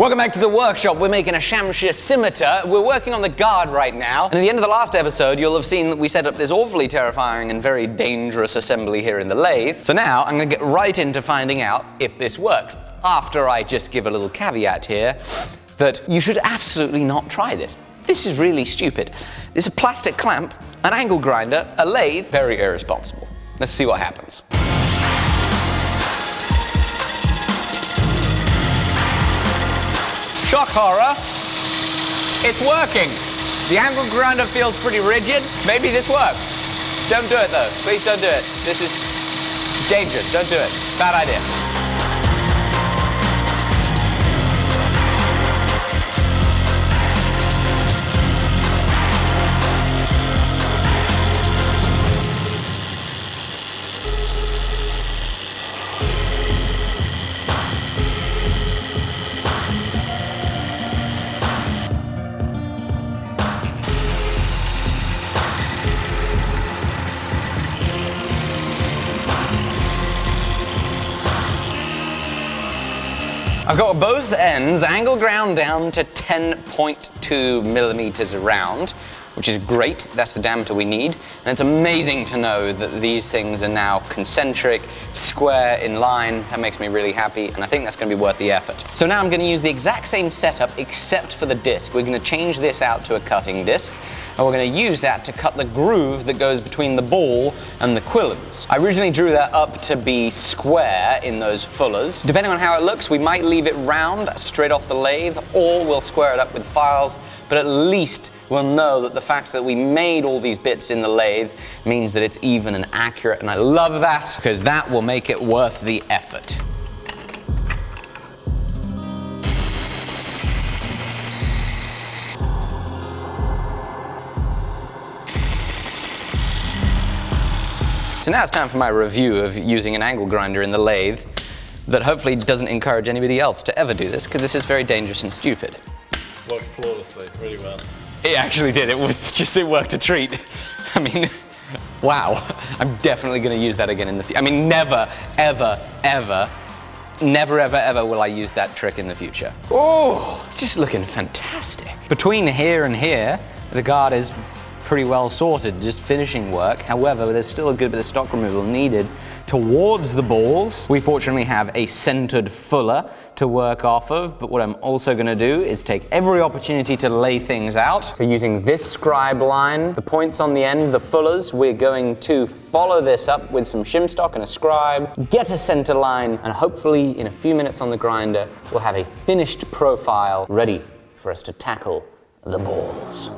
Welcome back to the workshop. We're making a SHAMSHIR scimitar. We're working on the guard right now. And at the end of the last episode, you'll have seen that we set up this awfully terrifying and very dangerous assembly here in the lathe. So now I'm going to get right into finding out if this worked. After I just give a little caveat here that you should absolutely not try this. This is really stupid. It's a plastic clamp, an angle grinder, a lathe. Very irresponsible. Let's see what happens. Shock horror, it's working. The angle grinder feels pretty rigid. Maybe this works. Don't do it though, please don't do it. This is dangerous, don't do it. Bad idea. I've got both ends angle ground down to 10.2 millimeters around, which is great. That's the diameter we need. And it's amazing to know that these things are now concentric, square, in line. That makes me really happy, and I think that's going to be worth the effort. So now I'm going to use the exact same setup except for the disc. We're going to change this out to a cutting disc, and we're going to use that to cut the groove that goes between the ball and the quillons. I originally drew that up to be square in those fullers. Depending on how it looks, we might leave it round straight off the lathe, or we'll square it up with files, but at least we'll know that the fact that we made all these bits in the lathe means that it's even and accurate, and I love that because that will make it worth the effort. So now it's time for my review of using an angle grinder in the lathe that hopefully doesn't encourage anybody else to ever do this, because this is very dangerous and stupid. Worked flawlessly, really well. It actually did. It worked a treat. I mean, wow. I'm definitely going to use that again in the future. I mean, never, ever, ever, never, ever, ever will I use that trick in the future. Oh, it's just looking fantastic. Between here and here, the guard is pretty well sorted, just finishing work. However, there's still a good bit of stock removal needed towards the balls. We fortunately have a centered fuller to work off of, but what I'm also going to do is take every opportunity to lay things out. So using this scribe line, the points on the end, the fullers, we're going to follow this up with some shim stock and a scribe, get a center line, and hopefully in a few minutes on the grinder, we'll have a finished profile ready for us to tackle the balls.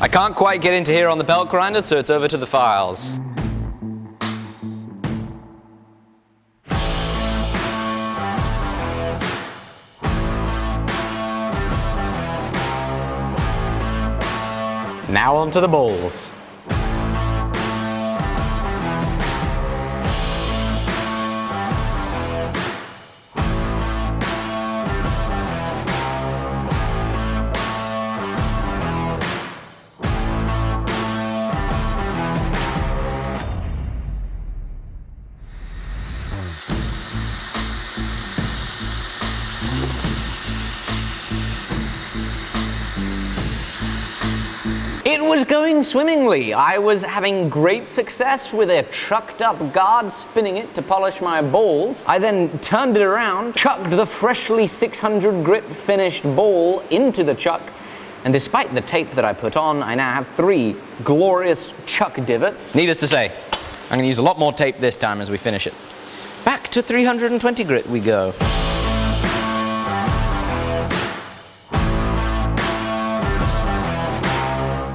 I can't quite get into here on the belt grinder, so it's over to the files. Now onto the balls. It was going swimmingly. I was having great success with a chucked up guard, spinning it to polish my balls. I then turned it around, chucked the freshly 600 grit finished ball into the chuck, and despite the tape that I put on, I now have 3 glorious chuck divots. Needless to say, I'm going to use a lot more tape this time as we finish it. Back to 320 grit we go.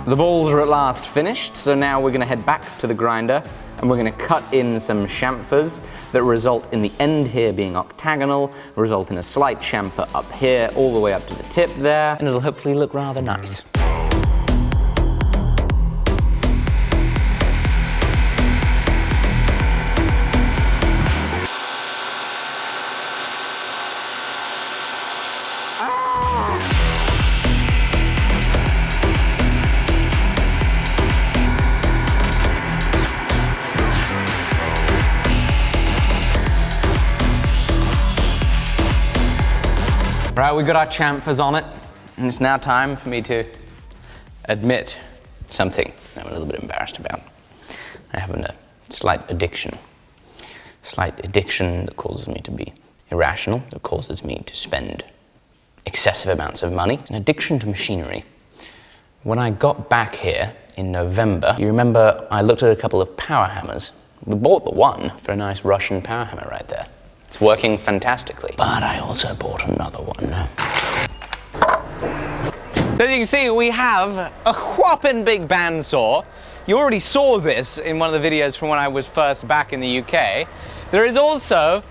The balls are at last finished, so now we're going to head back to the grinder and and we're going to cut in some chamfers that result in the end here being octagonal, result in a slight chamfer up here, all the way up to the tip there, and it'll hopefully look rather nice. Right, we got our chamfers on it, and it's now time for me to admit something I'm a little bit embarrassed about. I have a slight addiction that causes me to be irrational, that causes me to spend excessive amounts of money. It's an addiction to machinery. When I got back here in November, you remember I looked at a couple of power hammers. We bought the one for a nice Russian power hammer right there. It's working fantastically. But I also bought another one. So as you can see, we have a whopping big bandsaw. You already saw this in one of the videos from when I was first back in the UK. There is also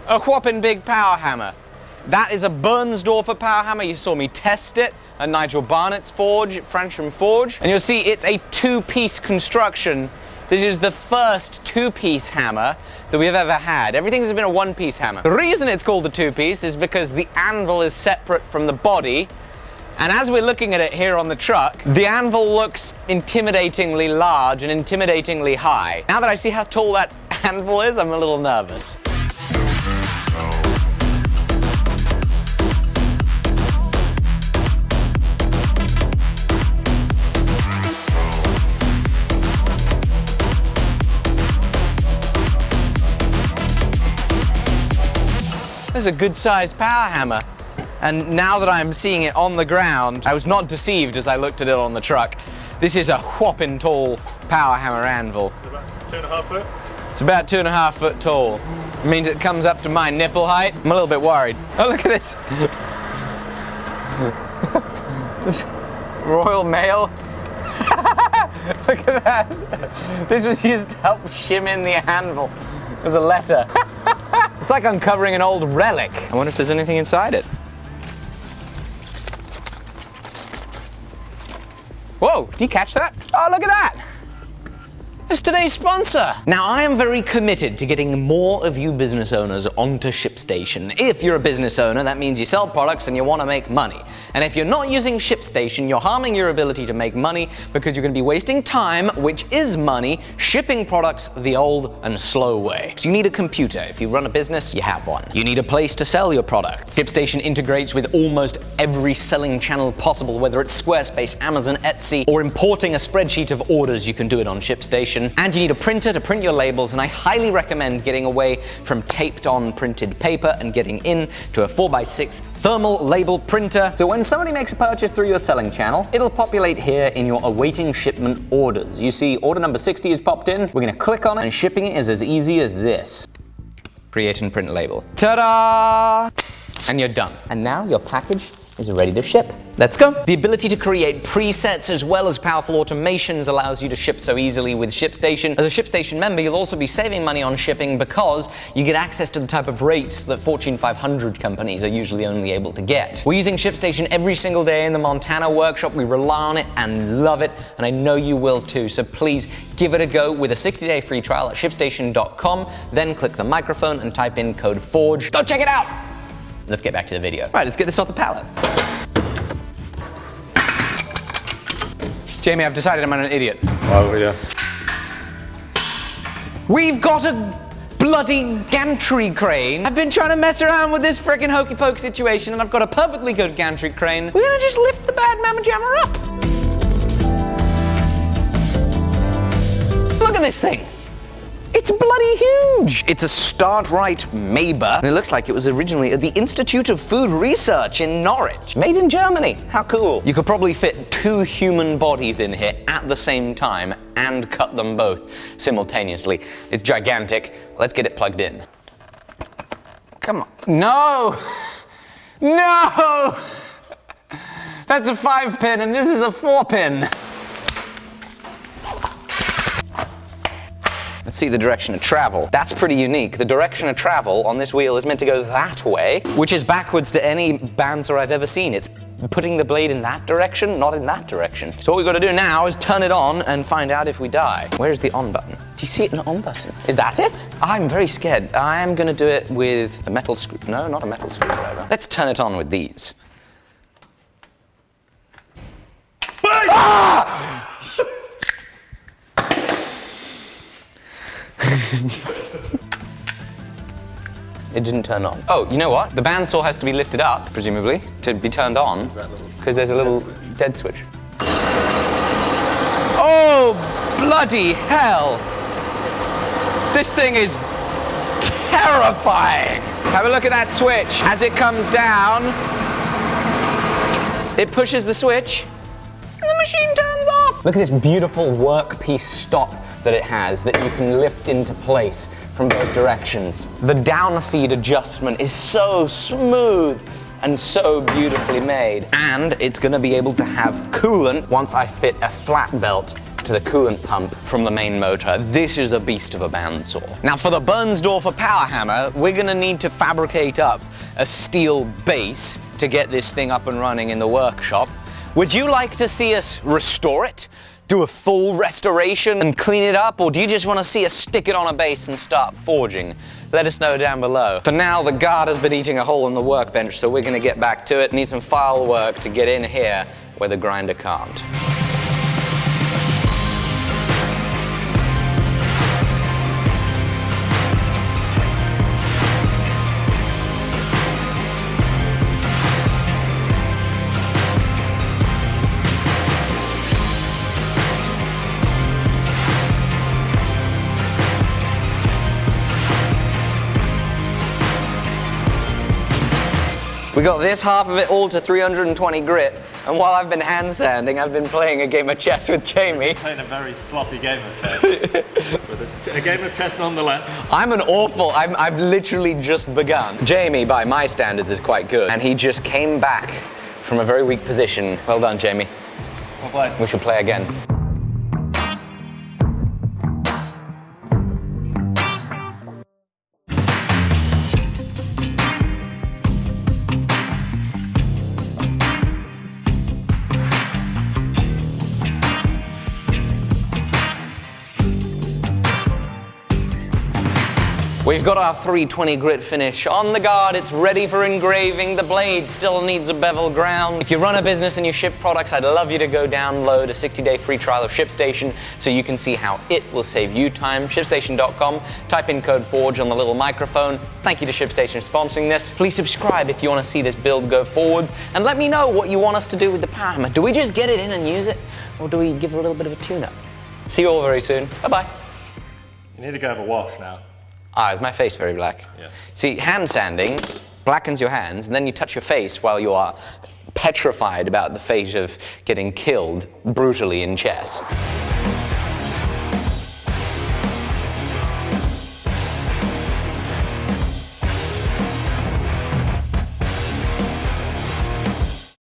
a whopping big power hammer. That is a Bernsdorfer power hammer. You saw me test it at Nigel Barnett's forge, Fransham Forge. And you'll see it's a two-piece construction. This is the first two-piece hammer that we've ever had. Everything's been a one-piece hammer. The reason it's called a two-piece is because the anvil is separate from the body, and as we're looking at it here on the truck, the anvil looks intimidatingly large and intimidatingly high. Now that I see how tall that anvil is, I'm a little nervous. This is a good-sized power hammer, and now that I'm seeing it on the ground, I was not deceived as I looked at it on the truck. This is a whopping tall power hammer anvil. About 2.5 foot? It's about 2.5 foot tall. It means it comes up to my nipple height. I'm a little bit worried. Oh, look at this. This Royal Mail. Look at that. This was used to help shim in the anvil. There's a letter. It's like uncovering an old relic. I wonder if there's anything inside it. Whoa, did you catch that? Oh, look at that. It's today's sponsor. Now, I am very committed to getting more of you business owners onto ShipStation. If you're a business owner, that means you sell products and you want to make money. And if you're not using ShipStation, you're harming your ability to make money because you're going to be wasting time, which is money, shipping products the old and slow way. So you need a computer. If you run a business, you have one. You need a place to sell your products. ShipStation integrates with almost every selling channel possible, whether it's Squarespace, Amazon, Etsy, or importing a spreadsheet of orders, you can do it on ShipStation. And you need a printer to print your labels, and I highly recommend getting away from taped-on printed paper and getting in to a 4x6 thermal label printer. So when somebody makes a purchase through your selling channel, it'll populate here in your awaiting shipment orders. You see order number 60 is popped in. We're going to click on it, and shipping is as easy as this. Create and print label. Ta-da! And you're done. And now your package is ready to ship. Let's go. The ability to create presets as well as powerful automations allows you to ship so easily with ShipStation. As a ShipStation member, you'll also be saving money on shipping because you get access to the type of rates that Fortune 500 companies are usually only able to get. We're using ShipStation every single day in the Montana workshop. We rely on it and love it, and I know you will too. So please give it a go with a 60-day free trial at shipstation.com. Then click the microphone and type in code FORGE. Go check it out. Let's get back to the video. All right, let's get this off the pallet. Jamie, I've decided I'm an idiot. Oh, yeah. We've got a bloody gantry crane. I've been trying to mess around with this frickin' hokey poke situation, and I've got a perfectly good gantry crane. We're gonna just lift the bad mamma jammer up. Look at this thing. It's bloody huge! It's a Startrite Maber, and it looks like it was originally at the Institute of Food Research in Norwich. Made in Germany. How cool. You could probably fit 2 human bodies in here at the same time and cut them both simultaneously. It's gigantic. Let's get it plugged in. Come on. No! No! That's a 5-pin and this is a 4-pin. Let's see the direction of travel. That's pretty unique. The direction of travel on this wheel is meant to go that way, which is backwards to any bandsaw I've ever seen. It's putting the blade in that direction, not in that direction. So what we've got to do now is turn it on and find out if we die. Where's the on button? Do you see it in the on button? Is that it? I'm very scared. I am going to do it with a metal screw. No, not a metal screwdriver. Let's turn it on with these. Ah! It didn't turn on. Oh, you know what? The bandsaw has to be lifted up, presumably, to be turned on, because there's a little dead switch. Oh, bloody hell! This thing is terrifying! Have a look at that switch. As it comes down, it pushes the switch, and the machine turns off. Look at this beautiful workpiece stop that it has that you can lift into place from both directions. The downfeed adjustment is so smooth and so beautifully made. And it's gonna be able to have coolant once I fit a flat belt to the coolant pump from the main motor. This is a beast of a bandsaw. Now for the Bernsdorfer power hammer, we're gonna need to fabricate up a steel base to get this thing up and running in the workshop. Would you like to see us restore it? Do a full restoration and clean it up, or do you just want to see us stick it on a base and start forging? Let us know down below. For now, the guard has been eating a hole in the workbench, so we're going to get back to it. Need some file work to get in here where the grinder can't. We got this half of it all to 320 grit, and while I've been hand sanding, I've been playing a game of chess with Jamie. Playing a very sloppy game of chess. But a game of chess nonetheless. I've literally just begun. Jamie, by my standards, is quite good, and he just came back from a very weak position. Well done, Jamie. Well played. We should play again. We've got our 320 grit finish on the guard. It's ready for engraving. The blade still needs a bevel ground. If you run a business and you ship products, I'd love you to go download a 60-day free trial of ShipStation so you can see how it will save you time. ShipStation.com. Type in code FORGE on the little microphone. Thank you to ShipStation for sponsoring this. Please subscribe if you want to see this build go forwards, and let me know what you want us to do with the power hammer. Do we just get it in and use it, or do we give it a little bit of a tune-up? See you all very soon. Bye-bye. You need to go have a wash now. Ah, is my face very black? Yeah. See, hand sanding blackens your hands, and then you touch your face while you are petrified about the fate of getting killed brutally in chess.